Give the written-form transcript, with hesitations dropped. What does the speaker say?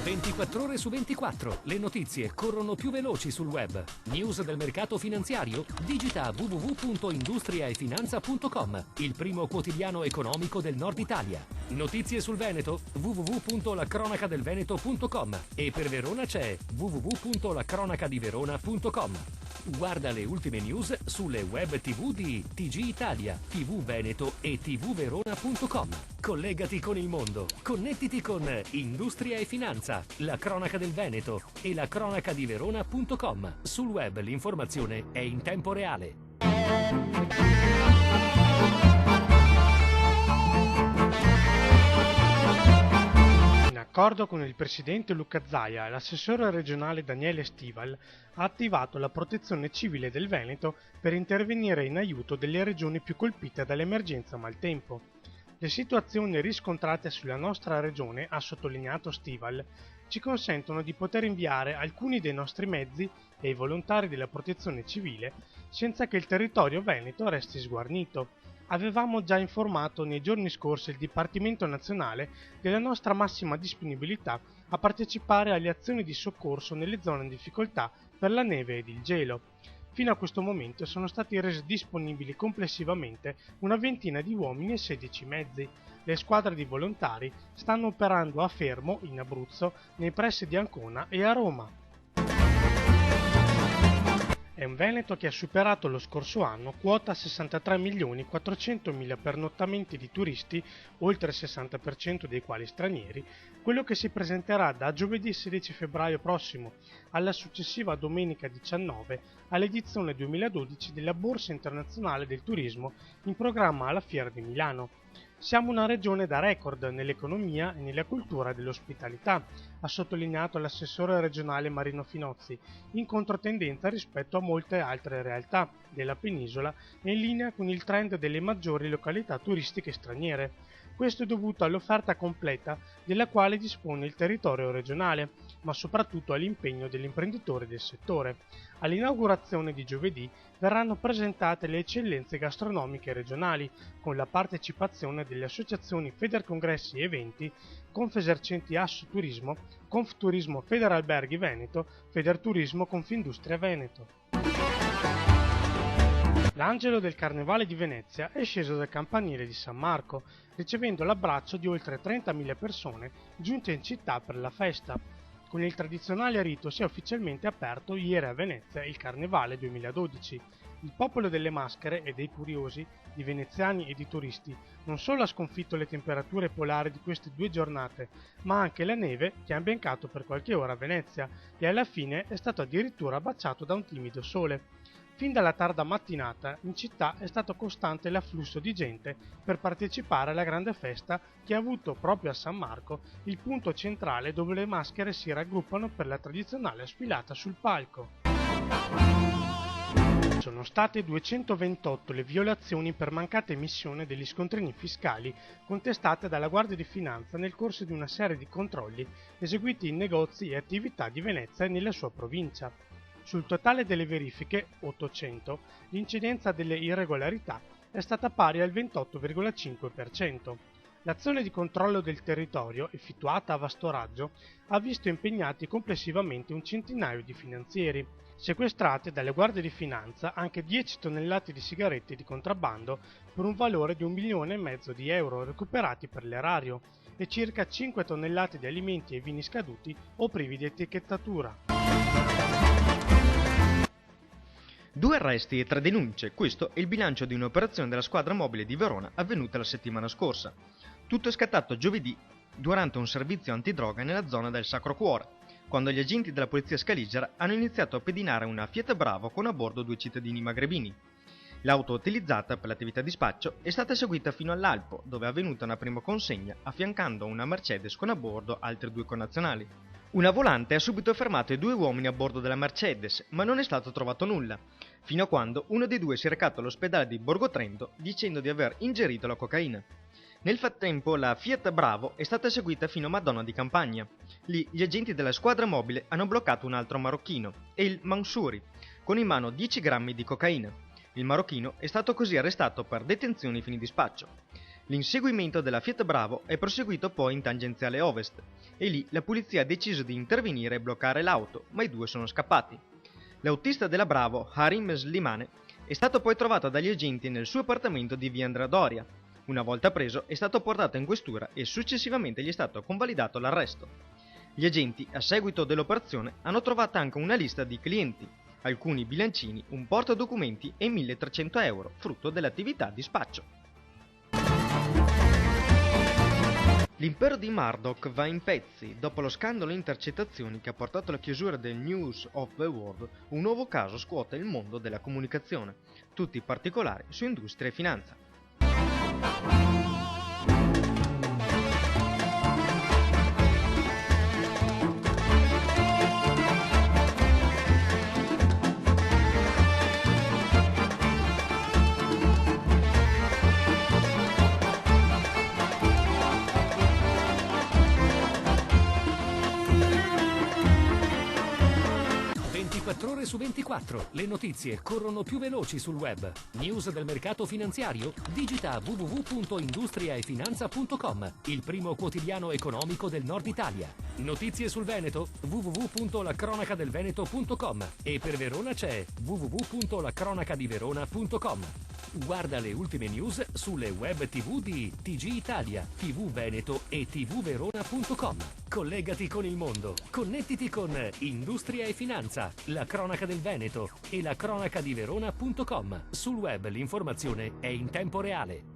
24 ore su 24. Le notizie corrono più veloci sul web. News del mercato finanziario? Digita www.industriaefinanza.com, il primo quotidiano economico del Nord Italia. Notizie sul Veneto? www.lacronacadelveneto.com, e per Verona c'è www.lacronacadiverona.com. Guarda le ultime news sulle web TV di TG Italia, TV Veneto e tvverona.com. Collegati con il mondo. Connettiti con Industria e Finanza, la cronaca del Veneto e la cronacadiverona.com. Sul web l'informazione è in tempo reale. In accordo con il presidente Luca Zaia, l'assessore regionale Daniele Stival ha attivato la protezione civile del Veneto per intervenire in aiuto delle regioni più colpite dall'emergenza maltempo. Le situazioni riscontrate sulla nostra regione, ha sottolineato Stival, ci consentono di poter inviare alcuni dei nostri mezzi e i volontari della protezione civile senza che il territorio veneto resti sguarnito. Avevamo già informato nei giorni scorsi il Dipartimento Nazionale della nostra massima disponibilità a partecipare alle azioni di soccorso nelle zone in difficoltà per la neve ed il gelo. Fino a questo momento sono stati resi disponibili complessivamente una ventina di uomini e 16 mezzi. Le squadre di volontari stanno operando a Fermo, in Abruzzo, nei pressi di Ancona e a Roma. È un Veneto che ha superato lo scorso anno quota 63.400.000 pernottamenti di turisti, oltre il 60% dei quali stranieri, quello che si presenterà da giovedì 16 febbraio prossimo alla successiva domenica 19 all'edizione 2012 della Borsa Internazionale del Turismo in programma alla Fiera di Milano. Siamo una regione da record nell'economia e nella cultura dell'ospitalità, ha sottolineato l'assessore regionale Marino Finozzi, in controtendenza rispetto a molte altre realtà della penisola e in linea con il trend delle maggiori località turistiche straniere. Questo è dovuto all'offerta completa della quale dispone il territorio regionale, ma soprattutto all'impegno degli imprenditori del settore. All'inaugurazione di giovedì verranno presentate le eccellenze gastronomiche regionali, con la partecipazione delle associazioni Federcongressi Eventi, Confesercenti Asso Turismo, Confturismo Federalberghi Veneto, Federturismo Confindustria Veneto. L'angelo del Carnevale di Venezia è sceso dal campanile di San Marco, ricevendo l'abbraccio di oltre 30.000 persone giunte in città per la festa. Con il tradizionale rito si è ufficialmente aperto ieri a Venezia il Carnevale 2012. Il popolo delle maschere e dei curiosi, di veneziani e di turisti, non solo ha sconfitto le temperature polari di queste 2 giornate, ma anche la neve che ha imbiancato per qualche ora Venezia e alla fine è stato addirittura baciato da un timido sole. Fin dalla tarda mattinata in città è stato costante l'afflusso di gente per partecipare alla grande festa che ha avuto proprio a San Marco il punto centrale dove le maschere si raggruppano per la tradizionale sfilata sul palco. Sono state 228 le violazioni per mancata emissione degli scontrini fiscali contestate dalla Guardia di Finanza nel corso di una serie di controlli eseguiti in negozi e attività di Venezia e nella sua provincia. Sul totale delle verifiche, 800, l'incidenza delle irregolarità è stata pari al 28,5%. L'azione di controllo del territorio, effettuata a vasto raggio, ha visto impegnati complessivamente un centinaio di finanzieri. Sequestrate dalle guardie di finanza anche 10 tonnellate di sigarette di contrabbando per un valore di 1,5 milioni di euro recuperati per l'erario e circa 5 tonnellate di alimenti e vini scaduti o privi di etichettatura. 2 arresti e 3 denunce, questo è il bilancio di un'operazione della squadra mobile di Verona avvenuta la settimana scorsa. Tutto è scattato giovedì durante un servizio antidroga nella zona del Sacro Cuore, quando gli agenti della polizia scaligera hanno iniziato a pedinare una Fiat Bravo con a bordo 2 cittadini magrebini. L'auto utilizzata per l'attività di spaccio è stata seguita fino all'Alpo, dove è avvenuta una prima consegna, affiancando una Mercedes con a bordo altri 2 connazionali. Una volante ha subito fermato i 2 uomini a bordo della Mercedes, ma non è stato trovato nulla, fino a quando uno dei 2 si è recato all'ospedale di Borgo Trento dicendo di aver ingerito la cocaina. Nel frattempo la Fiat Bravo è stata seguita fino a Madonna di Campagna. Lì gli agenti della squadra mobile hanno bloccato un altro marocchino, El Mansouri, con in mano 10 grammi di cocaina. Il marocchino è stato così arrestato per detenzione ai fini di spaccio. L'inseguimento della Fiat Bravo è proseguito poi in tangenziale ovest e lì la polizia ha deciso di intervenire e bloccare l'auto, ma i due sono scappati. L'autista della Bravo, Harim Slimane, è stato poi trovato dagli agenti nel suo appartamento di via Andrea Doria. Una volta preso è stato portato in questura e successivamente gli è stato convalidato l'arresto. Gli agenti, a seguito dell'operazione, hanno trovato anche una lista di clienti, alcuni bilancini, un portadocumenti e 1.300 euro, frutto dell'attività di spaccio. L'impero di Murdoch va in pezzi. Dopo lo scandalo intercettazioni che ha portato alla chiusura del News of the World, un nuovo caso scuote il mondo della comunicazione. Tutti i particolari su industria e finanza. 24 ore su 24, le notizie corrono più veloci sul web. News del mercato finanziario? Digita www.industriaefinanza.com, il primo quotidiano economico del Nord Italia. Notizie sul Veneto? www.lacronacadelveneto.com e per Verona c'è www.lacronacadiverona.com. Guarda le ultime news sulle web TV di TG Italia, TV Veneto e tvverona.com. Collegati con il mondo, connettiti con Industria e Finanza, la cronaca del Veneto e la cronacadiverona.com. Sul web l'informazione è in tempo reale.